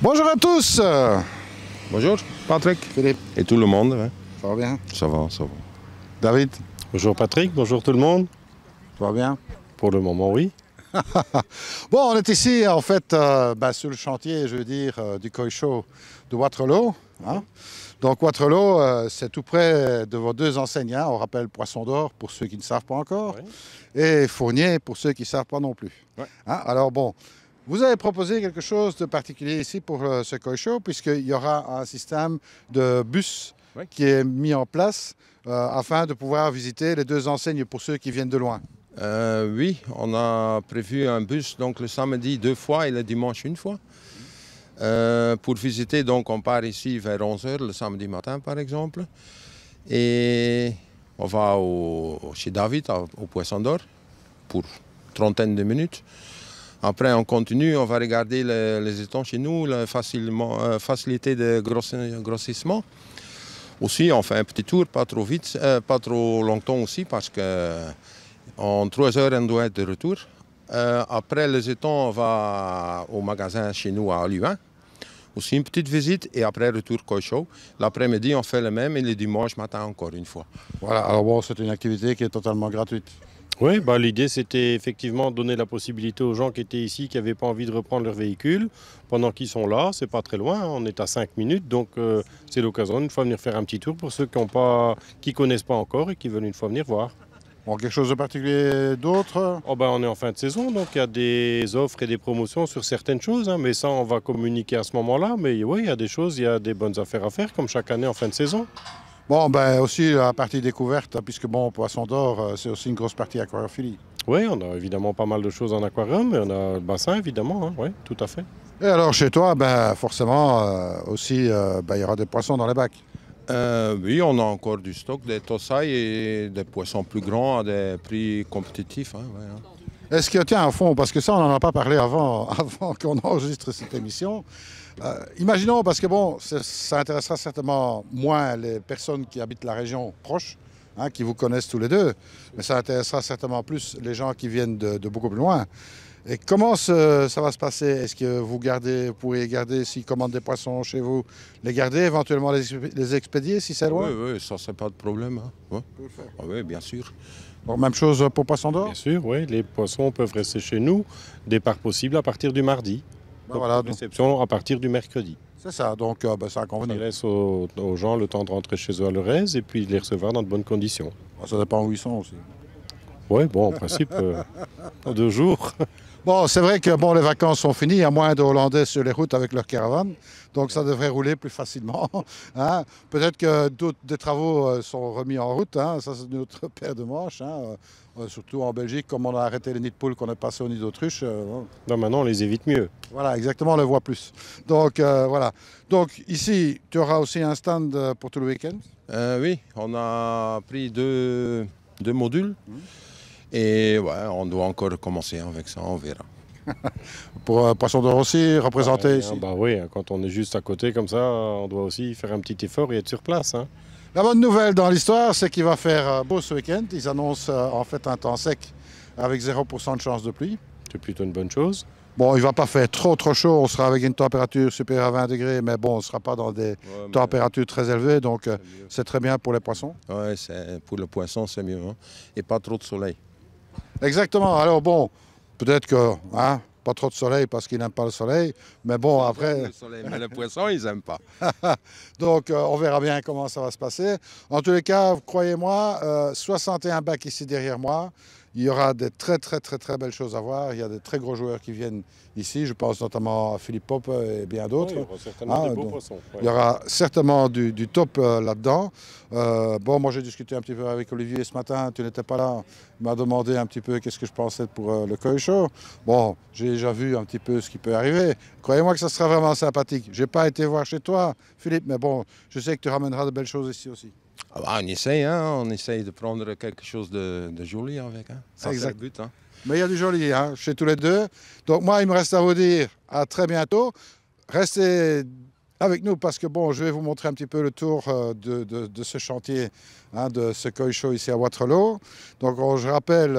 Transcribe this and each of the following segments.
Bonjour à tous. Bonjour Patrick. Philippe. Et tout le monde. Hein. Ça va bien? Ça va, ça va. David. Bonjour Patrick, bonjour tout le monde. Ça va bien? Pour le moment, oui. Bon, on est ici en fait sur le chantier, je veux dire, du Koi Show de Waterloo. Hein? Donc Waterloo, c'est tout près de vos deux enseignes. Hein? On rappelle Poisson d'Or pour ceux qui ne savent pas encore, oui. Et Fournier pour ceux qui ne savent pas non plus. Oui. Hein? Alors bon, vous avez proposé quelque chose de particulier ici pour ce Koi Show, puisqu'il y aura un système de bus, oui, qui est mis en place afin de pouvoir visiter les deux enseignes pour ceux qui viennent de loin. Oui, on a prévu un bus donc le samedi 2 fois et le dimanche 1 fois. Pour visiter, donc on part ici vers 11 h le samedi matin par exemple. Et on va chez David au Poisson d'Or pour une trentaine de minutes. Après on continue, on va regarder les étangs chez nous, la facilité de grossissement. Aussi on fait un petit tour, pas trop vite, pas trop longtemps aussi parce que en 3 heures, on doit être de retour. Après les étangs, on va au magasin chez nous à Luin. Aussi une petite visite et après retour Koi Show. L'après-midi, on fait le même et le dimanche matin encore une fois. Voilà, alors bon, c'est une activité qui est totalement gratuite. Oui, l'idée c'était effectivement de donner la possibilité aux gens qui étaient ici, qui n'avaient pas envie de reprendre leur véhicule, pendant qu'ils sont là, c'est pas très loin, on est à 5 minutes, donc c'est l'occasion une fois venir faire un petit tour pour ceux qui ne connaissent pas encore et qui veulent une fois venir voir. Bon, quelque chose de particulier d'autre? On est en fin de saison, donc il y a des offres et des promotions sur certaines choses, hein, mais ça on va communiquer à ce moment-là. Mais oui, il y a des choses, il y a des bonnes affaires à faire, comme chaque année en fin de saison. Bon, aussi la partie découverte, puisque bon, Poisson d'Or, c'est aussi une grosse partie aquariophilie. Oui, on a évidemment pas mal de choses en aquarium, mais on a le bassin évidemment, hein, oui, tout à fait. Et alors chez toi, forcément, aussi, il y aura des poissons dans les bacs. Oui, on a encore du stock, des tossailles et des poissons plus grands à des prix compétitifs. Hein, ouais, hein. Est-ce que, tiens, au fond, parce que ça, on n'en a pas parlé avant qu'on enregistre cette émission. Imaginons, parce que bon, ça intéressera certainement moins les personnes qui habitent la région proche, hein, qui vous connaissent tous les deux, mais ça intéressera certainement plus les gens qui viennent de beaucoup plus loin. Et comment ça va se passer? Est-ce que vous pourriez garder, s'ils commandent des poissons chez vous, les garder, éventuellement les expédier si c'est loin? Oui, ça c'est pas de problème. Hein. Ouais. Oui, bien sûr. Bon, même chose pour Poisson d'Or? Bien sûr, oui, les poissons peuvent rester chez nous, départ possible à partir du mardi. Voilà, réception à partir du mercredi. C'est ça, donc ça a convenu. On laisse aux gens le temps de rentrer chez eux à Lorez et puis de les recevoir dans de bonnes conditions. Ça dépend où ils sont aussi. Oui, bon, en principe, 2 jours. Bon, c'est vrai que les vacances sont finies, il y a moins de Hollandais sur les routes avec leur caravane, donc ça devrait rouler plus facilement. Hein. Peut-être que des travaux sont remis en route, hein. Ça c'est notre paire de manches. Hein. Surtout en Belgique, comme on a arrêté les nids de poules, qu'on est passé aux nids d'autruche. Maintenant, on les évite mieux. Voilà, exactement, on les voit plus. Donc voilà. Donc ici, tu auras aussi un stand pour tout le week-end? Oui, on a pris deux modules. Et ouais, on doit encore commencer avec ça, on verra. Pour Poisson d'Or aussi, représenter ici? Oui, quand on est juste à côté comme ça, on doit aussi faire un petit effort et être sur place. Hein. La bonne nouvelle dans l'histoire, c'est qu'il va faire beau ce week-end. Ils annoncent en fait un temps sec avec 0% de chance de pluie. C'est plutôt une bonne chose. Bon, il ne va pas faire trop chaud, on sera avec une température supérieure à 20 degrés, mais bon, on ne sera pas dans des températures très élevées, donc c'est très bien pour les poissons. Oui, pour le poisson, c'est mieux. Hein. Et pas trop de soleil. Exactement. Alors bon, peut-être que pas trop de soleil parce qu'ils n'aiment pas le soleil, mais bon après. Le soleil, mais le poisson, ils n'aiment pas. Donc on verra bien comment ça va se passer. En tous les cas, croyez-moi, 61 bacs ici derrière moi. Il y aura des très belles choses à voir. Il y a des très gros joueurs qui viennent ici. Je pense notamment à Philippe Pope et bien d'autres. Oui, il y aura certainement des beaux poissons. Ouais. Il y aura certainement du top là-dedans. Moi j'ai discuté un petit peu avec Olivier ce matin. Tu n'étais pas là. Il m'a demandé un petit peu qu'est-ce que je pensais pour le Koi Show. Bon, j'ai déjà vu un petit peu ce qui peut arriver. Croyez-moi que ça sera vraiment sympathique. Je n'ai pas été voir chez toi, Philippe, mais bon, je sais que tu ramèneras de belles choses ici aussi. On essaye de prendre quelque chose de joli avec. Hein. Ça, c'est le but. Hein. Mais il y a du joli chez tous les deux. Donc moi, il me reste à vous dire à très bientôt. Restez avec nous parce que je vais vous montrer un petit peu le tour de ce chantier, de ce Koi Show ici à Waterloo. Donc je rappelle,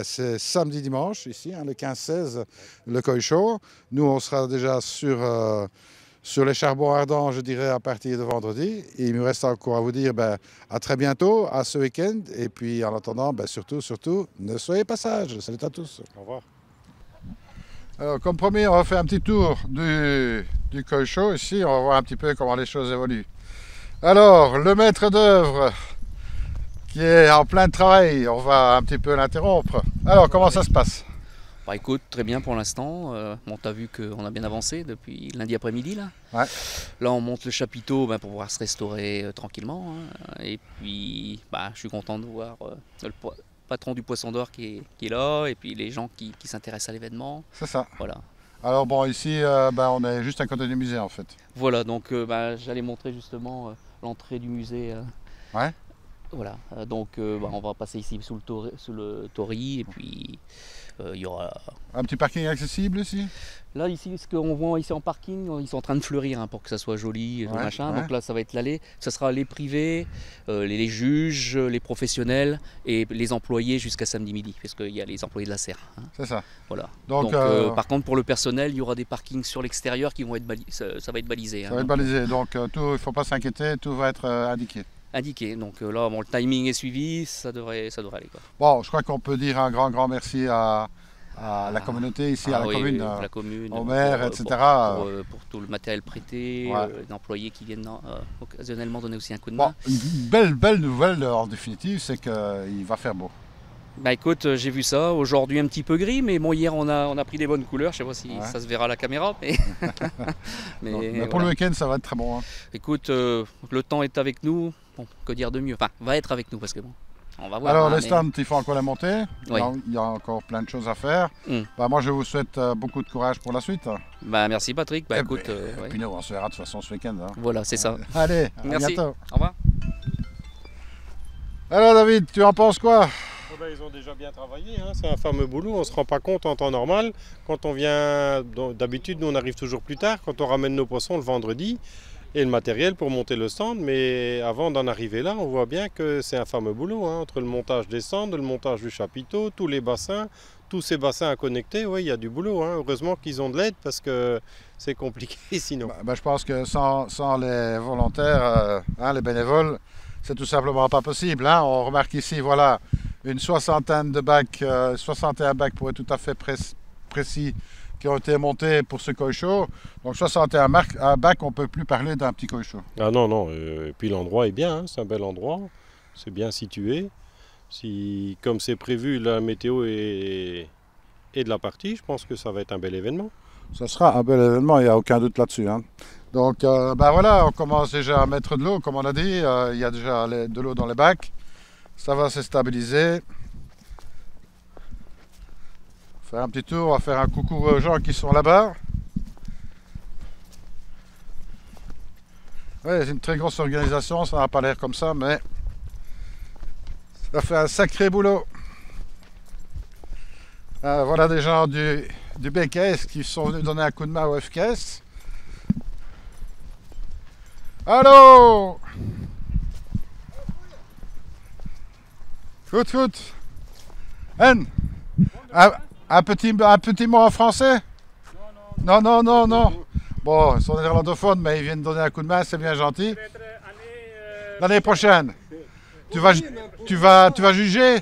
c'est samedi, dimanche ici, le 15-16, le Koi Show. Nous, on sera déjà sur Sur les charbons ardents, je dirais à partir de vendredi. Et il me reste encore à vous dire à très bientôt, à ce week-end. Et puis en attendant, surtout, ne soyez pas sages. Salut à tous. Au revoir. Alors, comme promis, on va faire un petit tour du Koi Show ici. On va voir un petit peu comment les choses évoluent. Alors, le maître d'œuvre qui est en plein travail, on va un petit peu l'interrompre. Alors, comment ça se passe? Bah écoute, très bien pour l'instant. Bon, t'as vu qu'on a bien avancé depuis lundi après-midi là. Ouais. Là, on monte le chapiteau pour pouvoir se restaurer tranquillement. Hein. Et puis, je suis content de voir le patron du Poisson d'Or qui est là, et puis les gens qui s'intéressent à l'événement. C'est ça. Voilà. Alors bon, ici, on est juste à côté du musée en fait. Voilà, donc j'allais montrer justement l'entrée du musée. Ouais. Voilà, donc on va passer ici sous le torii, et puis il y aura... Un petit parking accessible ici? Là, ici, ce qu'on voit ici en parking, ils sont en train de fleurir pour que ça soit joli, machin. Ouais. Donc là, ça va être l'allée. Ça sera les privés, les juges, les professionnels et les employés jusqu'à samedi midi, parce qu'il y a les employés de la serre. Hein. C'est ça. Voilà. Donc, par contre, pour le personnel, il y aura des parkings sur l'extérieur qui vont être ça va être balisé. Ça va être balisé. Donc, il ne faut pas s'inquiéter, tout va être indiqué. Indiqué. Donc là, le timing est suivi, ça devrait aller. Quoi. Bon, je crois qu'on peut dire un grand merci à la communauté ici, à la commune, au maire, etc. Pour tout le matériel prêté, les employés qui viennent occasionnellement donner aussi un coup de main. main. Une belle nouvelle en définitive, c'est qu'il va faire beau. Écoute, j'ai vu ça, aujourd'hui un petit peu gris, mais bon, hier on a pris des bonnes couleurs, je sais pas si ça se verra à la caméra, mais, mais pour le week-end ça va être très bon. Hein. Écoute, le temps est avec nous, bon, que dire de mieux, enfin va être avec nous parce que bon, on va voir. Alors les stands, il faut encore les monter, oui. Il y a encore plein de choses à faire. Moi je vous souhaite beaucoup de courage pour la suite. Merci Patrick, écoute... et puis nous on se verra de toute façon ce week-end. Hein. Voilà, c'est ça. Allez, merci. À bientôt. Au revoir. Alors David, tu en penses quoi? Ils ont déjà bien travaillé, hein. C'est un fameux boulot, on ne se rend pas compte en temps normal. Quand on vient, d'habitude nous on arrive toujours plus tard, quand on ramène nos poissons le vendredi et le matériel pour monter le stand, mais avant d'en arriver là, on voit bien que c'est un fameux boulot, hein, entre le montage des stands, le montage du chapiteau, tous les bassins, tous ces bassins à connecter, il y a du boulot, hein. Heureusement qu'ils ont de l'aide parce que c'est compliqué sinon. Je pense que sans les volontaires, les bénévoles, c'est tout simplement pas possible. Hein. On remarque ici, voilà, une soixantaine de bacs, 61 bacs pour être tout à fait précis, qui ont été montés pour ce Koi Show. Donc 61 bacs, on ne peut plus parler d'un petit Koi Show. Ah non, et puis l'endroit est bien, hein. C'est un bel endroit, c'est bien situé. Comme c'est prévu, la météo est de la partie, je pense que ça va être un bel événement. Ça sera un bel événement, il n'y a aucun doute là-dessus. Hein. Donc voilà, on commence déjà à mettre de l'eau, comme on a dit, il y a déjà de l'eau dans les bacs. Ça va se stabiliser. Faire un petit tour, on va faire un coucou aux gens qui sont là-bas. Oui, c'est une très grosse organisation, ça n'a pas l'air comme ça, mais ça fait un sacré boulot. Voilà des gens du BKS qui sont venus donner un coup de main au FKS. Allô? Goed. En? Un petit mot en français? Non. Bon, ils sont néerlandophones, mais ils viennent donner un coup de main, c'est bien gentil. L'année prochaine. Tu vas juger?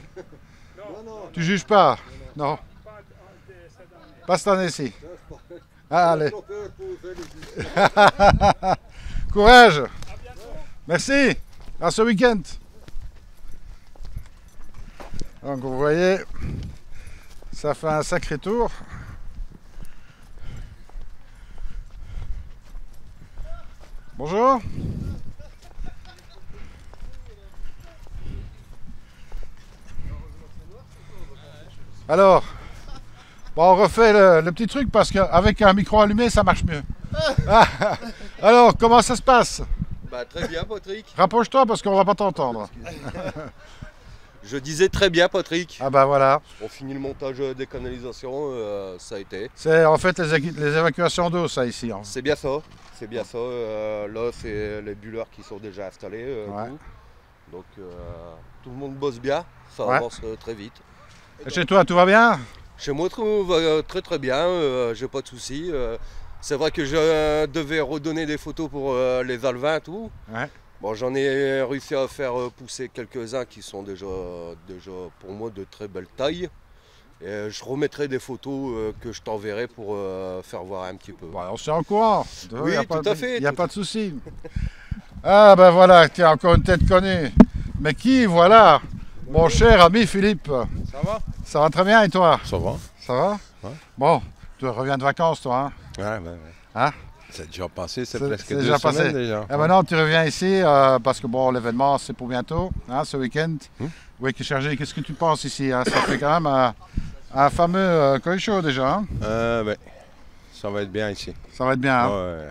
Tu juges pas? Non. Pas cette année-ci. Allez. Courage. Merci. À ce week-end. Donc vous voyez, ça fait un sacré tour. Bonjour. Alors, on refait le petit truc parce qu'avec un micro allumé, ça marche mieux. Alors, comment ça se passe? Très bien, Patrick. Rapproche-toi parce qu'on ne va pas t'entendre. Je disais très bien, Patrick. Ah voilà. On finit le montage des canalisations, ça a été. C'est en fait les évacuations d'eau, ça, ici. Hein. C'est bien ça. Là, c'est les bulleurs qui sont déjà installés. Donc, tout le monde bosse bien. Ça avance très vite. Et chez toi, tout va bien? Chez moi, tout va très bien. J'ai pas de soucis. C'est vrai que je devais redonner des photos pour les alevins, tout. Ouais. Bon, j'en ai réussi à faire pousser quelques-uns qui sont déjà pour moi de très belle taille. Et je remettrai des photos que je t'enverrai pour faire voir un petit peu. Bon, on se tient au courant. Oui, tout à fait. Il n'y a pas de souci. Ah ben voilà, tiens, encore une tête connue. Mais qui, voilà, mon cher ami Philippe. Ça va? Ça va très bien et toi? Ça va. Ça va? Ouais. Bon, tu reviens de vacances toi, hein? Ouais. Hein? C'est déjà passé, c'est C'est presque déjà 2 passé. semaines déjà. Et maintenant tu reviens ici parce que bon, l'événement c'est pour bientôt, hein, ce week-end. Oui, qui est chargé. Qu'est-ce que tu penses ici, hein? Ça fait quand même un fameux Koi Show déjà, hein? Ouais. Ça va être bien ici. Ça va être bien, hein? Ouais.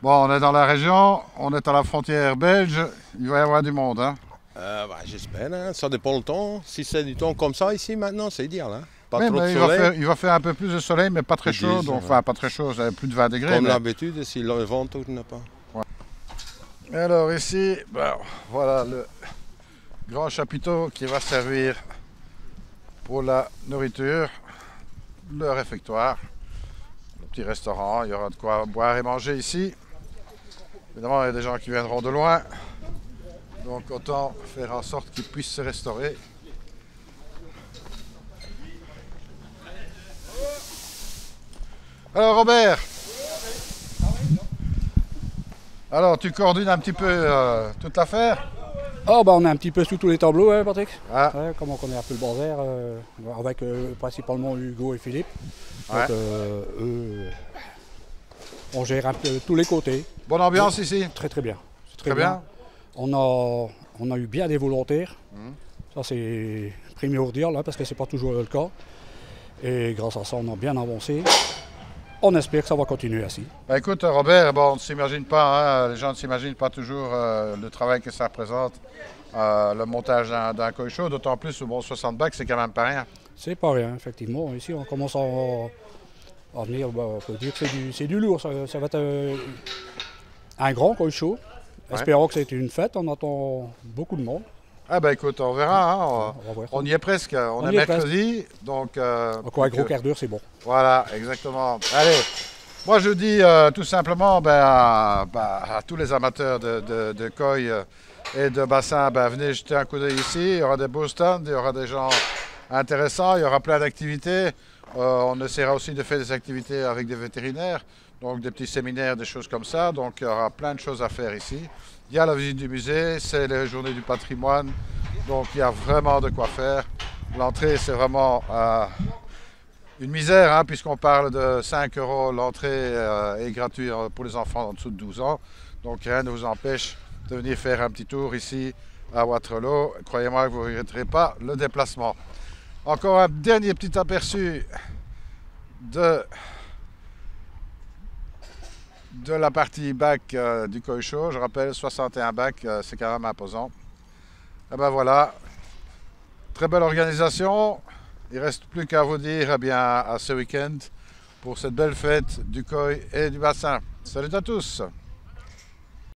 Bon, on est dans la région, on est à la frontière belge, il va y avoir du monde, hein? J'espère, hein. Ça dépend le temps. Si c'est du temps comme ça ici maintenant, c'est idéal. Hein. Pas Oui, trop de mais soleil. il va faire un peu plus de soleil, mais pas très Ils chaud. disent, Donc, ouais. enfin, pas très chaud, ça plus de 20 degrés. Comme mais- d'habitude, si le vent tourne pas. Alors ici, bon, voilà le grand chapiteau qui va servir pour la nourriture, le réfectoire, le petit restaurant. Il y aura de quoi boire et manger ici. Évidemment, il y a des gens qui viendront de loin. Donc autant faire en sorte qu'ils puissent se restaurer. Alors Robert, alors tu coordonnes un petit peu toute l'affaire? Oh, bah on est un petit peu sous tous les tableaux, hein, Patrick. Ah, Ouais, comme on connaît un peu le bazar, avec principalement Hugo et Philippe. Ouais. Donc, eux, on gère un peu tous les côtés. bonne ambiance ici? Très très bien. C'est Très bien. On a eu bien des volontaires. Ça c'est primordial, là, parce que c'est pas toujours le cas. Et grâce à ça, on a bien avancé. On espère que ça va continuer ainsi. Ben écoute Robert, bon, on ne s'imagine pas, hein, les gens ne s'imaginent pas toujours le travail que ça représente, le montage d'un Koi Show, d'autant plus bon, 60 bacs, c'est quand même pas rien. C'est pas rien, effectivement. Ici, on commence à venir, bah, on peut dire que c'est du lourd. Ça va être un grand Koi Show. Ouais. Espérons que c'est une fête. On attend beaucoup de monde. Ah ben écoute, on verra, hein, On va voir. on y est presque, on est y est mercredi, donc... Encore un plus gros que- quart d'heure, c'est bon. Voilà, exactement. Allez, moi je dis tout simplement à tous les amateurs de koi et de bassin, venez jeter un coup d'œil ici. Il y aura des beaux stands, il y aura des gens intéressants, il y aura plein d'activités. On essaiera aussi de faire des activités avec des vétérinaires, donc des petits séminaires, des choses comme ça. Donc il y aura plein de choses à faire ici. Il y a la visite du musée, c'est les journées du patrimoine, donc il y a vraiment de quoi faire. L'entrée, c'est vraiment... une misère, hein, puisqu'on parle de 5 € l'entrée est gratuite pour les enfants en dessous de 12 ans. Donc rien ne vous empêche de venir faire un petit tour ici à Waterloo. Croyez-moi que vous ne regretterez pas le déplacement. Encore un dernier petit aperçu de la partie bac du Koi Show. Je rappelle, 61 bacs, c'est quand même imposant. Et ben voilà, très belle organisation. Il ne reste plus qu'à vous dire à ce week-end pour cette belle fête du Koi et du bassin. Salut à tous!